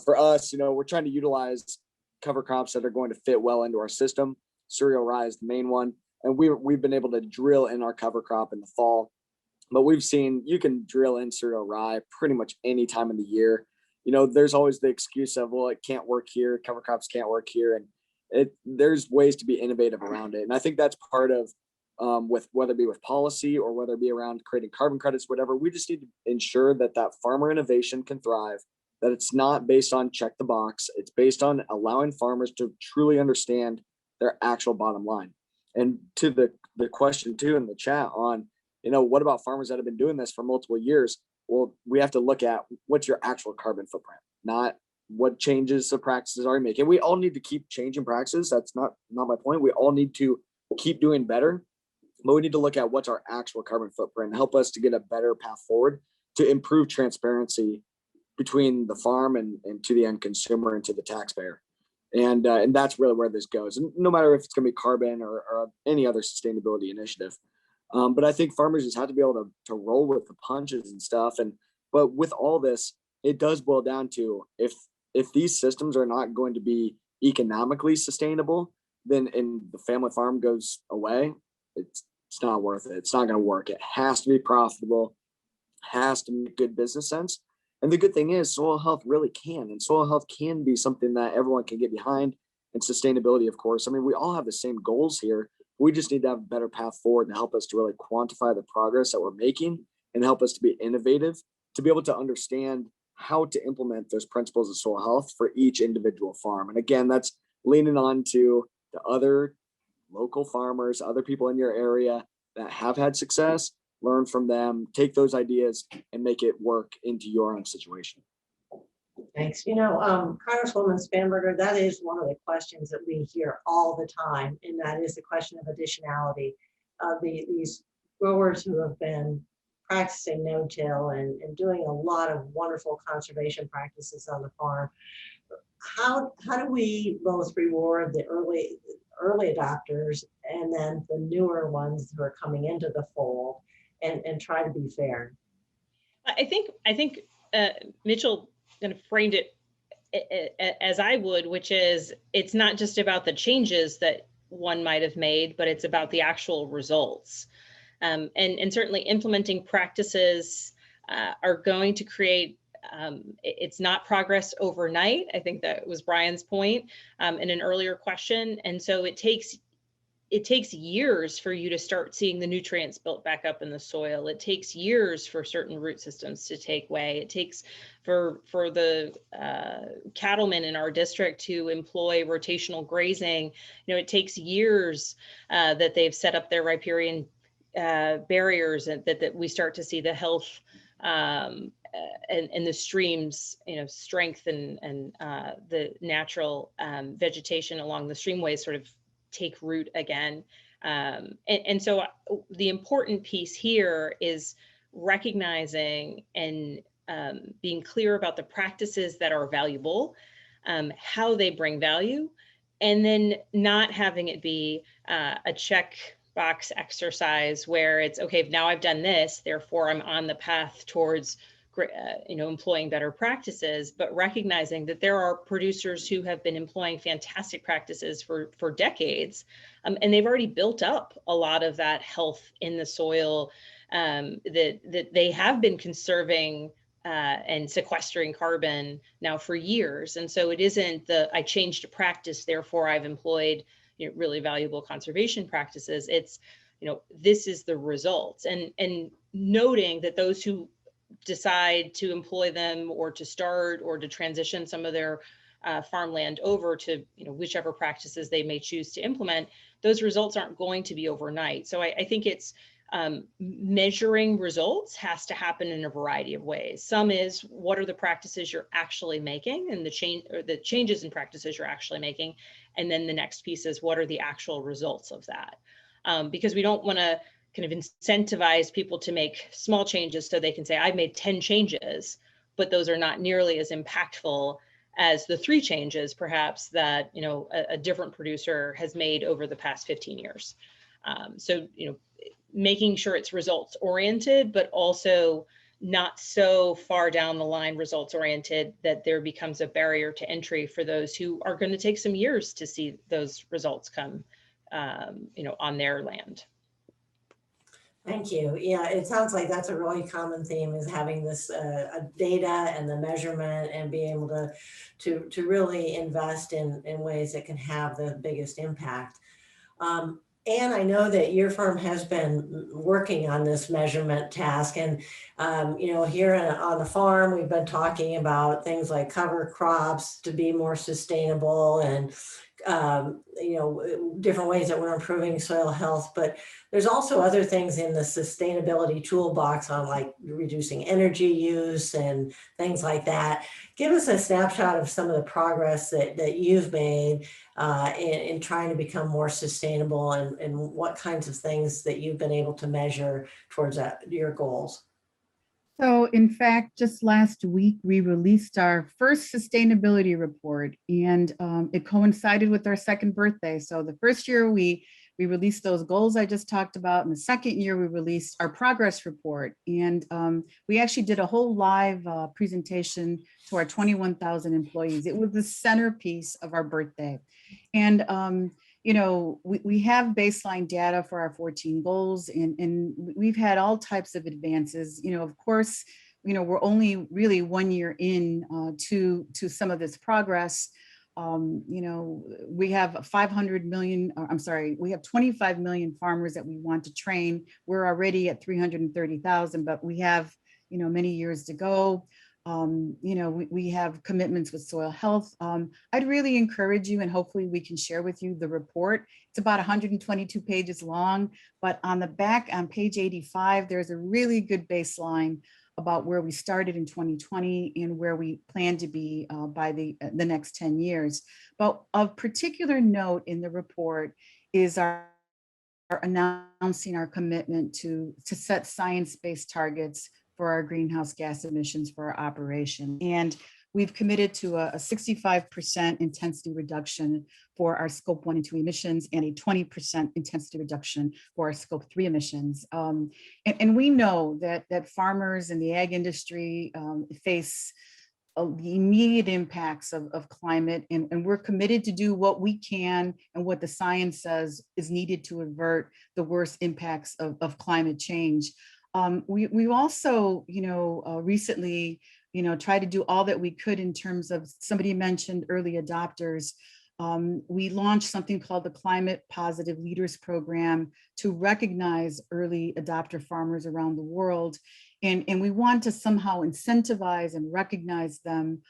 For us, we're trying to utilize cover crops that are going to fit well into our system. Cereal rye is the main one. And we've been able to drill in our cover crop in the fall, but we've seen you can drill in cereal rye pretty much any time of the year. There's always the excuse of, well, it can't work here, cover crops can't work here, and there's ways to be innovative around it. And I think that's part of with whether it be with policy or whether it be around creating carbon credits, whatever. We just need to ensure that farmer innovation can thrive. That it's not based on check the box. It's based on allowing farmers to truly understand their actual bottom line. And to the question too in the chat on, what about farmers that have been doing this for multiple years? Well, we have to look at what's your actual carbon footprint, not what changes the practices are you making. We all need to keep changing practices. That's not my point. We all need to keep doing better, but we need to look at what's our actual carbon footprint and help us to get a better path forward to improve transparency between the farm and to the end consumer and to the taxpayer. And that's really where this goes. And no matter if it's going to be carbon or any other sustainability initiative. But I think farmers just have to be able to roll with the punches and stuff. But with all this, it does boil down to if these systems are not going to be economically sustainable, then the family farm goes away. It's not worth it. It's not going to work. It has to be profitable, has to make good business sense. And the good thing is soil health really can, and soil health can be something that everyone can get behind, and sustainability, of course. I mean, we all have the same goals here. We just need to have a better path forward to help us to really quantify the progress that we're making and help us to be innovative, to be able to understand how to implement those principles of soil health for each individual farm. And again, that's leaning on to the other local farmers, other people in your area that have had success. Learn from them, take those ideas and make it work into your own situation. Thanks. Congresswoman Spanberger, that is one of the questions that we hear all the time, and that is the question of additionality. These growers who have been practicing no-till and doing a lot of wonderful conservation practices on the farm. How do we both reward the early adopters and then the newer ones who are coming into the fold and try to be fair? I think Mitchell kind of framed it as I would, which is it's not just about the changes that one might have made, but it's about the actual results. And certainly implementing practices are going to create, it's not progress overnight. I think that was Brian's point in an earlier question. And so it takes years for you to start seeing the nutrients built back up in the soil. It takes years for certain root systems to take way. It takes for the cattlemen in our district to employ rotational grazing. It takes years that they've set up their riparian barriers, and that we start to see the health and the streams, strength and the natural vegetation along the streamways sort of take root again. And so the important piece here is recognizing and being clear about the practices that are valuable, how they bring value, and then not having it be a checkbox exercise where it's, okay, now I've done this, therefore I'm on the path towards employing better practices, but recognizing that there are producers who have been employing fantastic practices for decades, and they've already built up a lot of that health in the soil, that they have been conserving and sequestering carbon now for years. And so it isn't I changed a practice, therefore I've employed really valuable conservation practices. It's, this is the results, and noting that those who decide to employ them or to start or to transition some of their farmland over to, whichever practices they may choose to implement, those results aren't going to be overnight. So I think it's measuring results has to happen in a variety of ways. Some is, what are the practices you're actually making and the changes in practices you're actually making. And then the next piece is, what are the actual results of that? Because we don't want to kind of incentivize people to make small changes so they can say, I've made 10 changes, but those are not nearly as impactful as the 3 changes perhaps that, a different producer has made over the past 15 years. So, making sure it's results oriented, but also not so far down the line results oriented that there becomes a barrier to entry for those who are going to take some years to see those results come, on their land. Thank you. Yeah, it sounds like that's a really common theme, is having this data and the measurement and being able to really invest in ways that can have the biggest impact. And I know that your firm has been working on this measurement task, and here on the farm, we've been talking about things like cover crops to be more sustainable, and different ways that we're improving soil health. But there's also other things in the sustainability toolbox on, like, reducing energy use and things like that. Give us a snapshot of some of the progress that you've made in trying to become more sustainable, and what kinds of things that you've been able to measure towards your goals. So in fact, just last week, we released our first sustainability report, and it coincided with our second birthday. So the first year we released those goals I just talked about, and the second year we released our progress report. And we actually did a whole live presentation to our 21,000 employees. It was the centerpiece of our birthday. And we have baseline data for our 14 goals, and we've had all types of advances. Of course, we're only really 1 year in to some of this progress. We have 25 million farmers that we want to train. We're already at 330,000, but we have, many years to go. We have commitments with soil health. I'd really encourage you, and hopefully we can share with you the report. It's about 122 pages long, but on the back, on page 85, there's a really good baseline about where we started in 2020 and where we plan to be by the next 10 years. But of particular note in the report is our announcing our commitment to set science-based targets for our greenhouse gas emissions for our operation. And we've committed to a 65% intensity reduction for our scope 1 and 2 emissions, and a 20% intensity reduction for our scope 3 emissions. And we know that farmers in the ag industry face the immediate impacts of climate, and we're committed to do what we can and what the science says is needed to avert the worst impacts of climate change. We also, recently, tried to do all that we could in terms of, somebody mentioned early adopters. We launched something called the Climate Positive Leaders Program to recognize early adopter farmers around the world. And we want to somehow incentivize and recognize them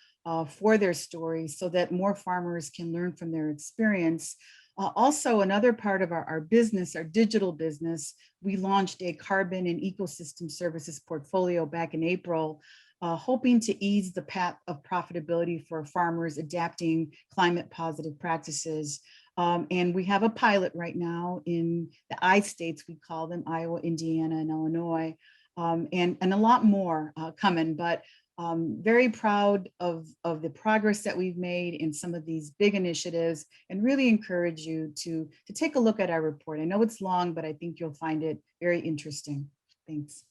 for their stories so that more farmers can learn from their experience. Also, another part of our business, our digital business, we launched a carbon and ecosystem services portfolio back in April, hoping to ease the path of profitability for farmers adapting climate positive practices. And we have a pilot right now in the I states, we call them, Iowa, Indiana, and Illinois, and a lot more coming. But very proud of the progress that we've made in some of these big initiatives, and really encourage you to take a look at our report. I know it's long, but I think you'll find it very interesting. Thanks.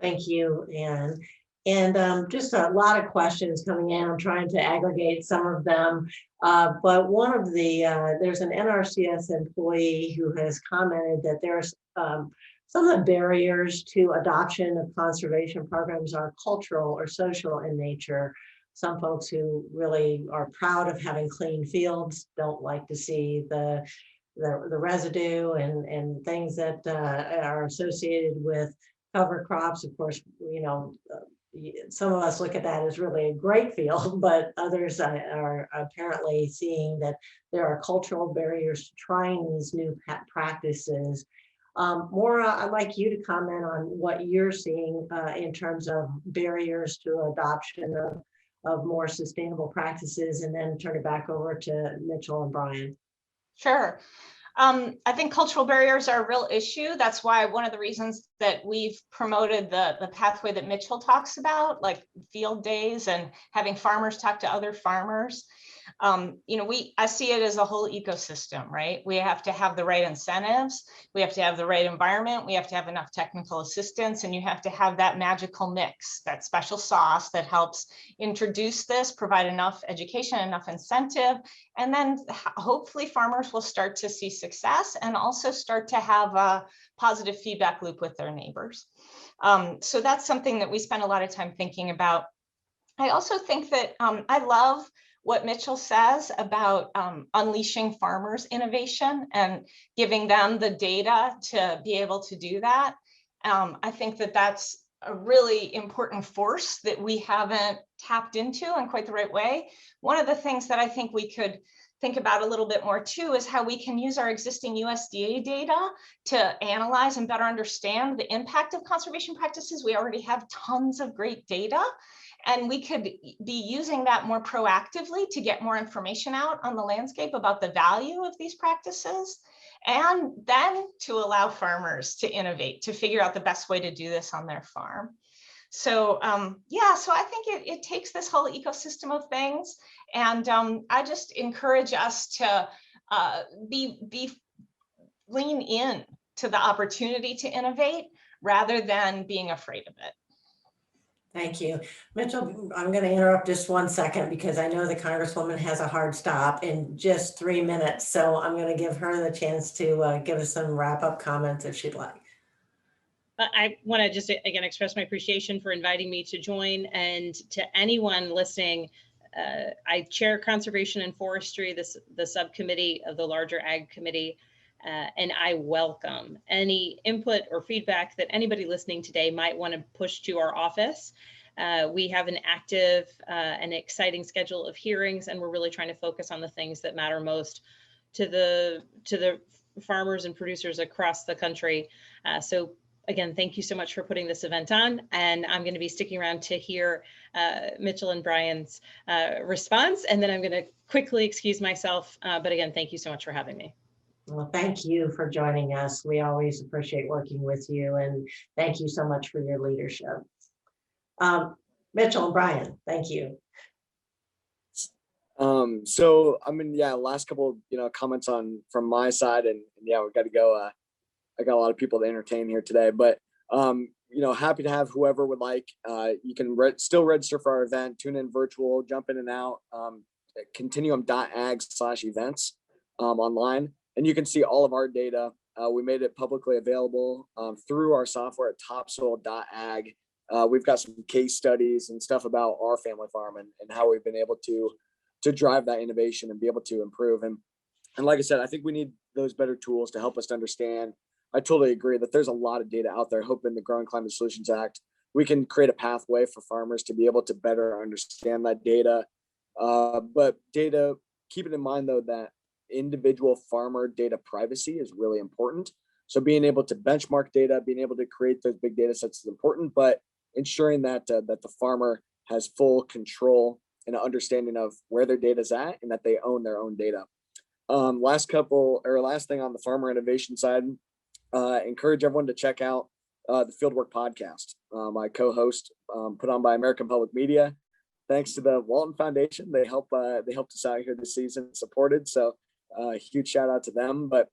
Thank you, Anne. And just a lot of questions coming in. I'm trying to aggregate some of them. But one of there's an NRCS employee who has commented that there's some of the barriers to adoption of conservation programs are cultural or social in nature. Some folks who really are proud of having clean fields don't like to see the residue and things that are associated with cover crops. Of course, some of us look at that as really a great field, but others are apparently seeing that there are cultural barriers to trying these new practices. Maura, I'd like you to comment on what you're seeing in terms of barriers to adoption of more sustainable practices, and then turn it back over to Mitchell and Brian. Sure. I think cultural barriers are a real issue. That's why one of the reasons that we've promoted the pathway that Mitchell talks about, like field days and having farmers talk to other farmers. I see it as a whole ecosystem, right? We have to have the right incentives. We have to have the right environment. We have to have enough technical assistance, and you have to have that magical mix, that special sauce that helps introduce this, provide enough education, enough incentive, and then hopefully farmers will start to see success and also start to have a positive feedback loop with their neighbors. So that's something that we spend a lot of time thinking about. I also think that I love what Mitchell says about unleashing farmers' innovation and giving them the data to be able to do that. I think that that's a really important force that we haven't tapped into in quite the right way. One of the things that I think we could think about a little bit more too is how we can use our existing USDA data to analyze and better understand the impact of conservation practices. We already have tons of great data, and we could be using that more proactively to get more information out on the landscape about the value of these practices, and then to allow farmers to innovate, to figure out the best way to do this on their farm. So so I think it takes this whole ecosystem of things, and I just encourage us to lean in to the opportunity to innovate rather than being afraid of it. Thank you. Mitchell, I'm going to interrupt just 1 second because I know the Congresswoman has a hard stop in just 3 minutes. So I'm going to give her the chance to give us some wrap-up comments if she'd like. I want to just again express my appreciation for inviting me to join, and to anyone listening. I chair Conservation and Forestry, the subcommittee of the larger Ag Committee, and I welcome any input or feedback that anybody listening today might want to push to our office. We have an active and exciting schedule of hearings, and we're really trying to focus on the things that matter most to the farmers and producers across the country. So again, thank you so much for putting this event on, and I'm going to be sticking around to hear Mitchell and Brian's response, and then I'm going to quickly excuse myself. But again, thank you so much for having me. Well, thank you for joining us. We always appreciate working with you, and thank you so much for your leadership. Mitchell and Brian, thank you. Last couple comments from my side, and yeah, we've got to go. I got a lot of people to entertain here today, but happy to have whoever would like. You can still register for our event, tune in virtual, jump in and out, continuum.ag/events online, and you can see all of our data. We made it publicly available through our software at topsoil.ag. We've got some case studies and stuff about our family farm and how we've been able to drive that innovation and be able to improve. And like I said, I think we need those better tools to help us to understand. I totally agree that there's a lot of data out there. Hoping the Growing Climate Solutions Act, we can create a pathway for farmers to be able to better understand that data. But data, keeping in mind though that individual farmer data privacy is really important. So being able to benchmark data, being able to create those big data sets is important, but ensuring that that the farmer has full control and an understanding of where their data is at and that they own their own data. Last thing on the farmer innovation side, encourage everyone to check out the Fieldwork Podcast, my co-host, put on by American Public Media. Thanks to the Walton Foundation, they helped us out here this season, supported. So huge shout out to them. But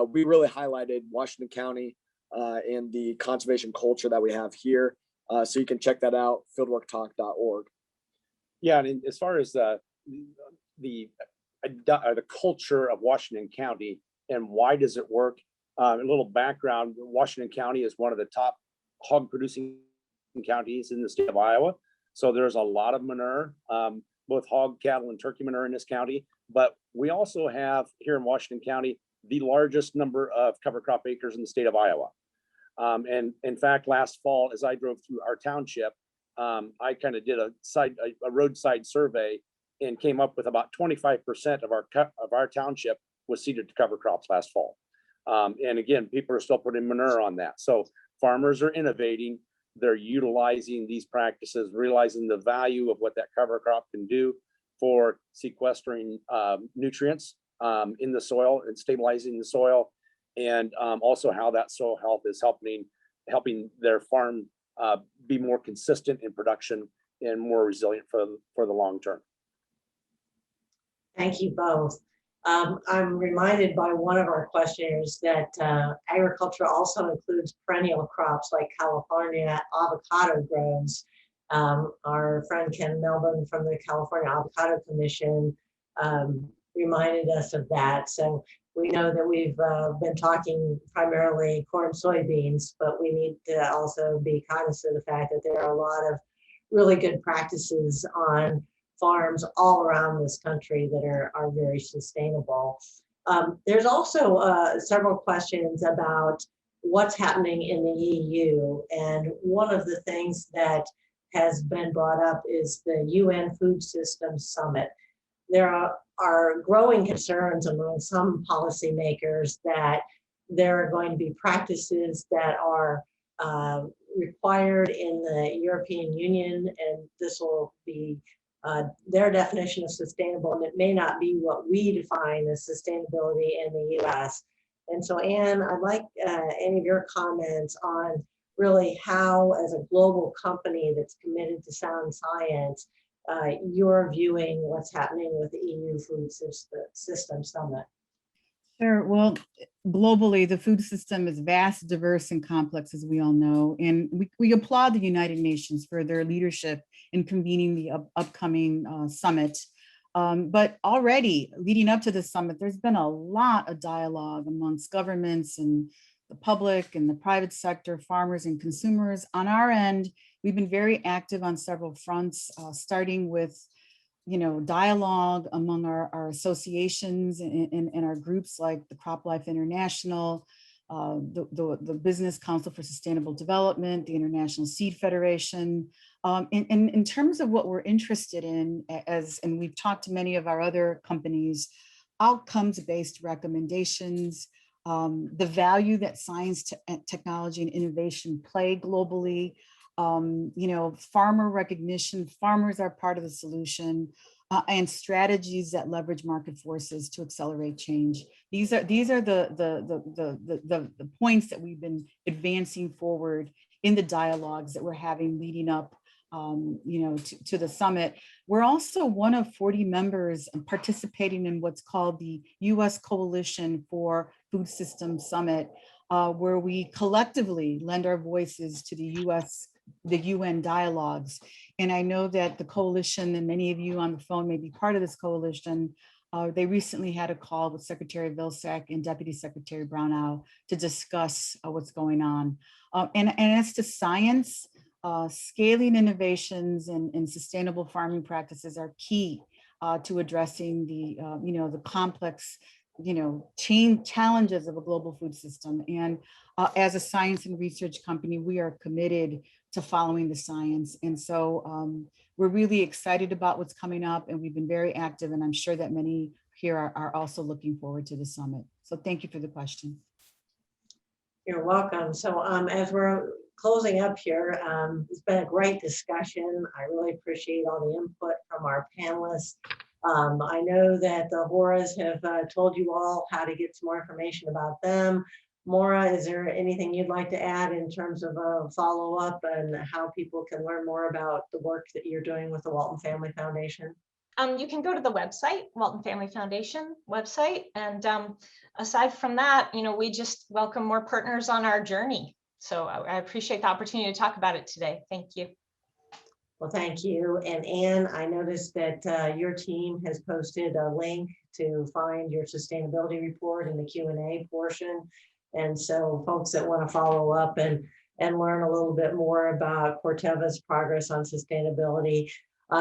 we really highlighted Washington County and the conservation culture that we have here. So you can check that out, fieldworktalk.org. Yeah, and as far as the culture of Washington County and why does it work? A little background: Washington County is one of the top hog producing counties in the state of Iowa. So there's a lot of manure, both hog, cattle, and turkey manure in this county. But we also have here in Washington County the largest number of cover crop acres in the state of Iowa. And in fact, last fall, as I drove through our township, I kind of did a roadside survey and came up with about 25% of our township was seeded to cover crops last fall. And again, people are still putting manure on that. So farmers are innovating. They're utilizing these practices, realizing the value of what that cover crop can do for sequestering nutrients in the soil and stabilizing the soil, and also how that soil health is helping their farm be more consistent in production and more resilient for the long term. Thank you both. I'm reminded by one of our questioners that agriculture also includes perennial crops like California avocado groves. Our friend Ken Melvin from the California Avocado Commission reminded us of that. So we know that we've been talking primarily corn, soybeans, but we need to also be cognizant of the fact that there are a lot of really good practices on farms all around this country that are very sustainable. There's also several questions about what's happening in the EU. And one of the things that has been brought up is the UN Food Systems Summit. There are growing concerns among some policymakers that there are going to be practices that are required in the European Union, and this will be their definition of sustainable, and it may not be what we define as sustainability in the US. And so, Anne, I'd like any of your comments on really how, as a global company that's committed to sound science, you're viewing what's happening with the EU Food System Summit. Sure. Well, globally, the food system is vast, diverse, and complex, as we all know. And we applaud the United Nations for their leadership in convening the upcoming summit. But already leading up to the summit, there's been a lot of dialogue amongst governments and the public and the private sector, farmers and consumers. On our end, we've been very active on several fronts, starting with dialogue among our associations and our groups like the CropLife International, the Business Council for Sustainable Development, the International Seed Federation. In terms of what we're interested in, and we've talked to many of our other companies, outcomes-based recommendations, the value that science, technology, and innovation play globally. Farmer recognition, farmers are part of the solution, and strategies that leverage market forces to accelerate change. These are the points that we've been advancing forward in the dialogues that we're having leading up to the summit. We're also one of 40 members participating in what's called the U.S. Coalition for Food Systems Summit, where we collectively lend our voices to the UN dialogues. And I know that the coalition, and many of you on the phone may be part of this coalition, they recently had a call with Secretary Vilsack and Deputy Secretary Brownell to discuss what's going on. And as to science, scaling innovations and sustainable farming practices are key to addressing the complex challenges of a global food system. And as a science and research company, we are committed to following the science. And so we're really excited about what's coming up, and we've been very active, and I'm sure that many here are also looking forward to the summit. So thank you for the question. You're welcome. So as we're closing up here, it's been a great discussion. I really appreciate all the input from our panelists. I know that the Horas have told you all how to get some more information about them. Maura, is there anything you'd like to add in terms of a follow-up and how people can learn more about the work that you're doing with the Walton Family Foundation? You can go to the website, Walton Family Foundation website. And aside from that, we just welcome more partners on our journey. So I appreciate the opportunity to talk about it today. Thank you. Well, thank you. And Anne, I noticed that your team has posted a link to find your sustainability report in the Q&A portion. And so folks that want to follow up and learn a little bit more about Corteva's progress on sustainability.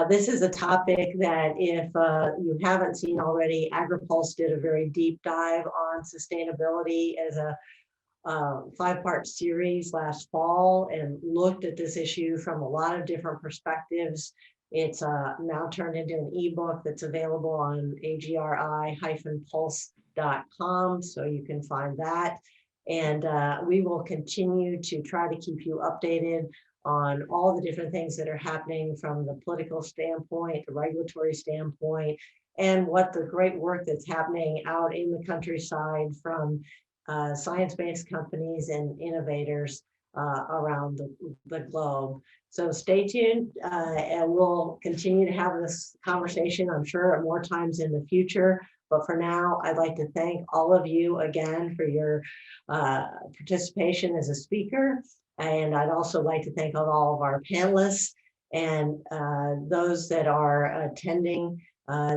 This is a topic that if you haven't seen already, Agri-Pulse did a very deep dive on sustainability as a 5-part series last fall and looked at this issue from a lot of different perspectives. It's now turned into an ebook that's available on agri-pulse.com, so you can find that. And we will continue to try to keep you updated on all the different things that are happening from the political standpoint, the regulatory standpoint, and what the great work that's happening out in the countryside from science-based companies and innovators around the globe. So stay tuned and we'll continue to have this conversation, I'm sure, more times in the future. But for now, I'd like to thank all of you again for your participation as a speaker. And I'd also like to thank all of our panelists and those that are attending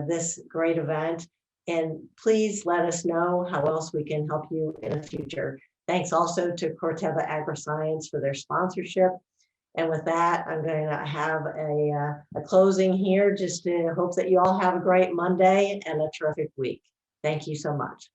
this great event. And please let us know how else we can help you in the future. Thanks also to Corteva AgriScience for their sponsorship. And with that, I'm going to have a closing here, just to hope that you all have a great Monday and a terrific week. Thank you so much.